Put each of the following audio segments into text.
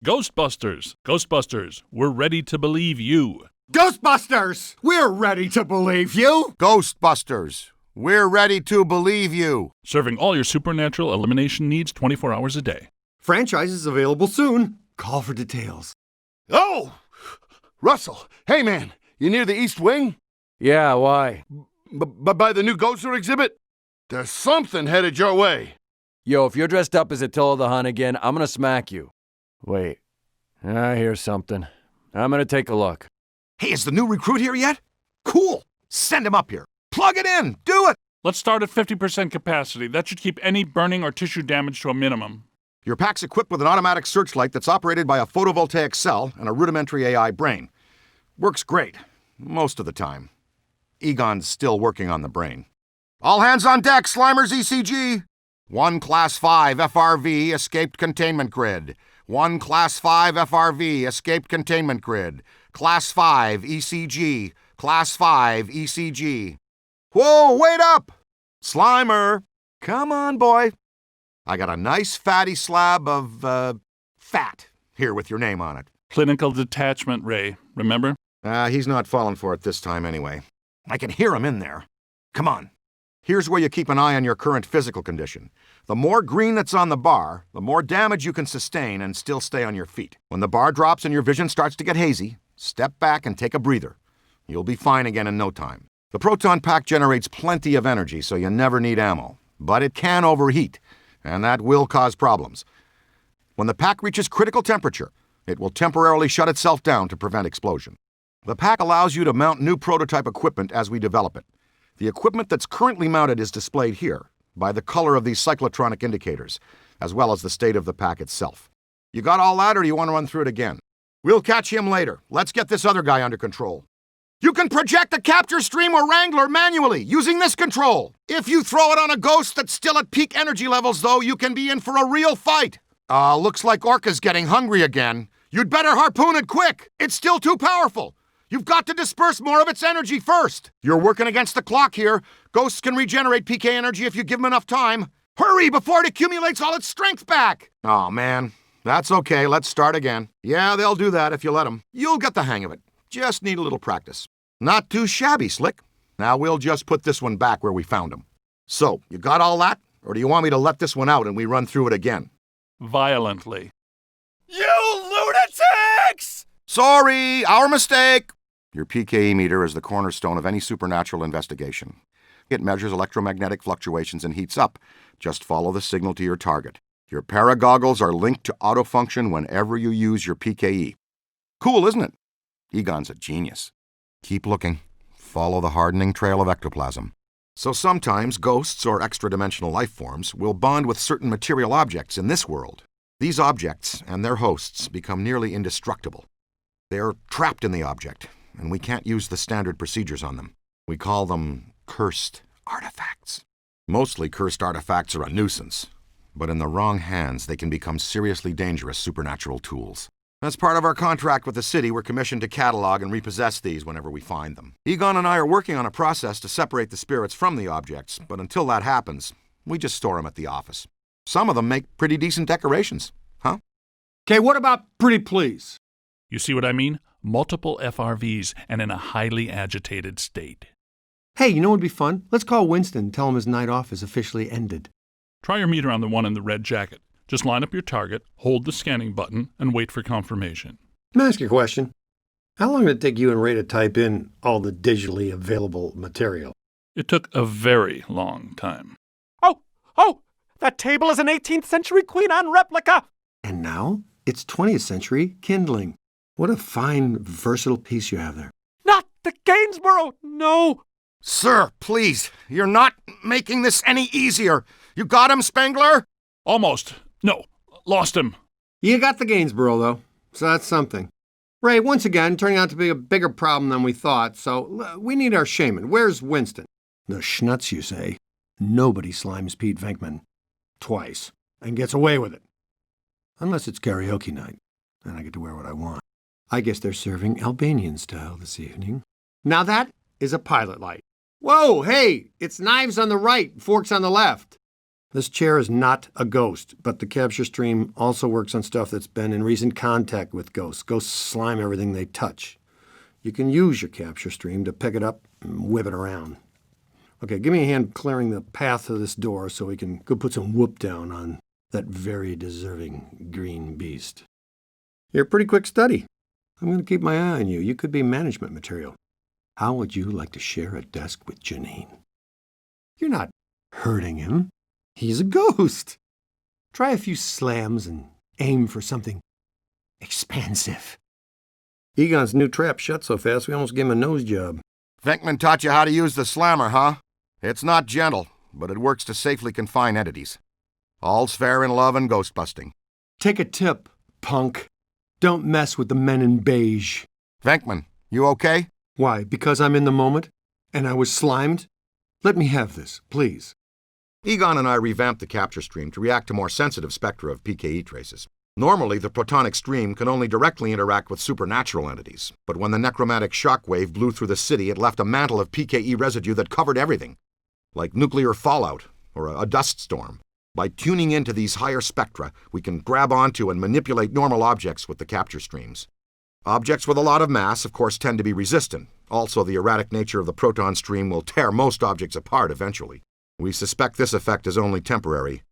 Ghostbusters! Ghostbusters, we're ready to believe you. Ghostbusters! We're ready to believe you! Ghostbusters, we're ready to believe you. Serving all your supernatural elimination needs 24 hours a day. Franchise is available soon. Call for details. Oh! Russell, hey man, you near the East Wing? Yeah, why? By the new Ghoster exhibit? There's something headed your way. Yo, if you're dressed up as Attila the Hun again, I'm gonna smack you. Wait, I hear something. I'm gonna take a look. Hey, is the new recruit here yet? Cool. Send him up here. Plug it in. Do it. Let's start at 50% capacity. That should keep any burning or tissue damage to a minimum. Your pack's equipped with an automatic searchlight that's operated by a photovoltaic cell and a rudimentary AI brain. Works great. Most of the time. Egon's still working on the brain. All hands on deck, Slimer's ECG. 1 Class 5 FRV escaped containment grid. 1 Class 5 FRV escaped containment grid. Class 5 ECG. Class 5 ECG. Whoa, wait up! Slimer! Come on, boy. I got a nice fatty slab of, fat here with your name on it. Clinical detachment, Ray. Remember? He's not falling for it this time anyway. I can hear him in there. Come on. Here's where you keep an eye on your current physical condition. The more green that's on the bar, the more damage you can sustain and still stay on your feet. When the bar drops and your vision starts to get hazy, step back and take a breather. You'll be fine again in no time. The proton pack generates plenty of energy, so you never need ammo. But it can overheat, and that will cause problems. When the pack reaches critical temperature, it will temporarily shut itself down to prevent explosion. The pack allows you to mount new prototype equipment as we develop it. The equipment that's currently mounted is displayed here by the color of these cyclotronic indicators, as well as the state of the pack itself. You got all that, or do you want to run through it again? We'll catch him later. Let's get this other guy under control. You can project a capture stream or wrangler manually using this control. If you throw it on a ghost that's still at peak energy levels, though, you can be in for a real fight. Looks like Orca's getting hungry again. You'd better harpoon it quick. It's still too powerful. You've got to disperse more of its energy first. You're working against the clock here. Ghosts can regenerate PK energy if you give them enough time. Hurry before it accumulates all its strength back. Oh, man. That's okay. Let's start again. Yeah, they'll do that if you let them. You'll get the hang of it. Just need a little practice. Not too shabby, Slick. Now we'll just put this one back where we found him. So, you got all that? Or do you want me to let this one out and we run through it again? Violently. You lunatics! Sorry, our mistake. Your PKE meter is the cornerstone of any supernatural investigation. It measures electromagnetic fluctuations and heats up. Just follow the signal to your target. Your paragoggles are linked to auto-function whenever you use your PKE. Cool, isn't it? Egon's a genius. Keep looking. Follow the hardening trail of ectoplasm. So sometimes ghosts or extra-dimensional life forms will bond with certain material objects in this world. These objects and their hosts become nearly indestructible. They're trapped in the object, and we can't use the standard procedures on them. We call them cursed artifacts. Mostly cursed artifacts are a nuisance, but in the wrong hands they can become seriously dangerous supernatural tools. As part of our contract with the city, we're commissioned to catalog and repossess these whenever we find them. Egon and I are working on a process to separate the spirits from the objects, but until that happens, we just store them at the office. Some of them make pretty decent decorations, huh? Okay, what about Pretty Please? You see what I mean? Multiple FRVs and in a highly agitated state. Hey, you know what would be fun? Let's call Winston and tell him his night off is officially ended. Try your meter on the one in the red jacket. Just line up your target, hold the scanning button, and wait for confirmation. Let me ask you a question. How long did it take you and Ray to type in all the digitally available material? It took a very long time. Oh! That table is an 18th century Queen Anne replica! And now it's 20th century kindling. What a fine, versatile piece you have there. Not the Gainsborough! No! Sir, please, you're not making this any easier. You got him, Spengler? Almost. No. Lost him. You got the Gainsborough, though, so that's something. Ray, once again, turning out to be a bigger problem than we thought, so we need our shaman. Where's Winston? The schnutz, you say? Nobody slimes Pete Venkman. Twice. And gets away with it. Unless it's karaoke night, and I get to wear what I want. I guess they're serving Albanian style this evening. Now that is a pilot light. Whoa, hey, it's knives on the right, forks on the left. This chair is not a ghost, but the capture stream also works on stuff that's been in recent contact with ghosts. Ghosts slime everything they touch. You can use your capture stream to pick it up and whip it around. Okay, give me a hand clearing the path to this door so we can go put some whoop down on that very deserving green beast. You're a pretty quick study. I'm going to keep my eye on you. You could be management material. How would you like to share a desk with Janine? You're not hurting him. He's a ghost. Try a few slams and aim for something expansive. Egon's new trap shut so fast we almost gave him a nose job. Venkman taught you how to use the slammer, huh? It's not gentle, but it works to safely confine entities. All's fair in love and ghostbusting. Take a tip, punk. Don't mess with the men in beige. Venkman, you okay? Why, because I'm in the moment? And I was slimed? Let me have this, please. Egon and I revamped the capture stream to react to more sensitive spectra of PKE traces. Normally, the protonic stream can only directly interact with supernatural entities, but when the necromantic shockwave blew through the city, it left a mantle of PKE residue that covered everything, like nuclear fallout or a dust storm. By tuning into these higher spectra, we can grab onto and manipulate normal objects with the capture streams. Objects with a lot of mass, of course, tend to be resistant. Also, the erratic nature of the proton stream will tear most objects apart eventually. We suspect this effect is only temporary,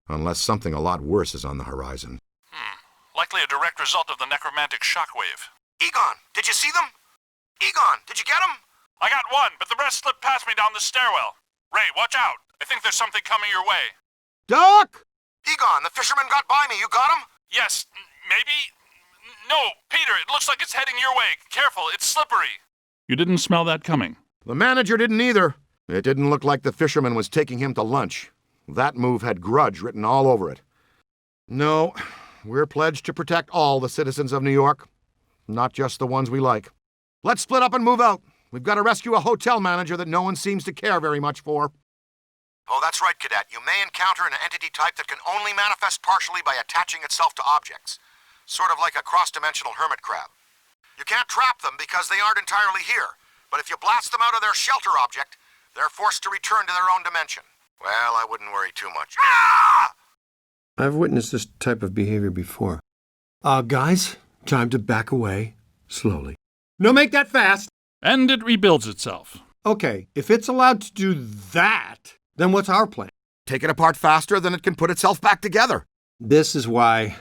unless something a lot worse is on the horizon. Likely a direct result of the necromantic shockwave. Egon, did you see them? Egon, did you get them? I got one, but the rest slipped past me down the stairwell. Ray, watch out. I think there's something coming your way. Doc! Egon, the fisherman got by me. You got him? Yes, maybe? No, Peter, it looks like it's heading your way. Careful, it's slippery. You didn't smell that coming. The manager didn't either. It didn't look like the fisherman was taking him to lunch. That move had grudge written all over it. No, we're pledged to protect all the citizens of New York, not just the ones we like. Let's split up and move out. We've got to rescue a hotel manager that no one seems to care very much for. Oh, that's right, Cadet. You may encounter an entity type that can only manifest partially by attaching itself to objects. Sort of like a cross-dimensional hermit crab. You can't trap them because they aren't entirely here, but if you blast them out of their shelter object, they're forced to return to their own dimension. Well, I wouldn't worry too much. Ah! I've witnessed this type of behavior before. Guys, time to back away slowly. No, make that fast! And it rebuilds itself. Okay, if it's allowed to do that, then what's our plan? Take it apart faster than it can put itself back together. This is why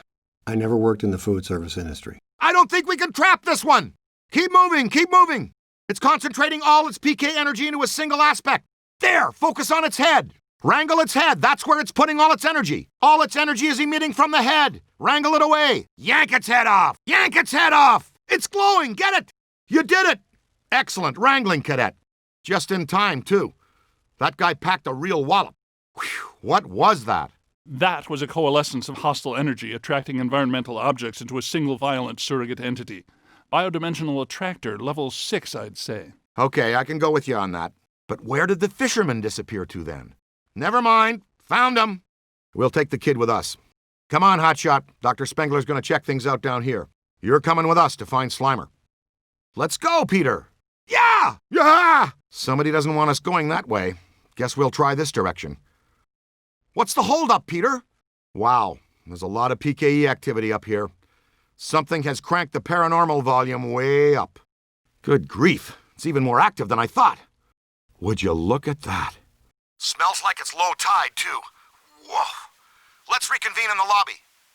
I never worked in the food service industry. I don't think we can trap this one! Keep moving, keep moving! It's concentrating all its PK energy into a single aspect. There! Focus on its head! Wrangle its head! That's where it's putting all its energy! All its energy is emitting from the head! Wrangle it away! Yank its head off! Yank its head off! It's glowing! Get it! You did it! Excellent wrangling, Cadet. Just in time, too. That guy packed a real wallop. Whew, what was that? That was a coalescence of hostile energy attracting environmental objects into a single violent surrogate entity. Biodimensional attractor, level 6, I'd say. Okay, I can go with you on that. But where did the fisherman disappear to then? Never mind. Found him. We'll take the kid with us. Come on, Hotshot. Dr. Spengler's going to check things out down here. You're coming with us to find Slimer. Let's go, Peter. Yeah! Yeah! Somebody doesn't want us going that way. Guess we'll try this direction. What's the holdup, Peter? Wow, there's a lot of PKE activity up here. Something has cranked the paranormal volume way up. Good grief, it's even more active than I thought. Would you look at that? Smells like it's low tide, too. Whoa. Let's reconvene in the lobby.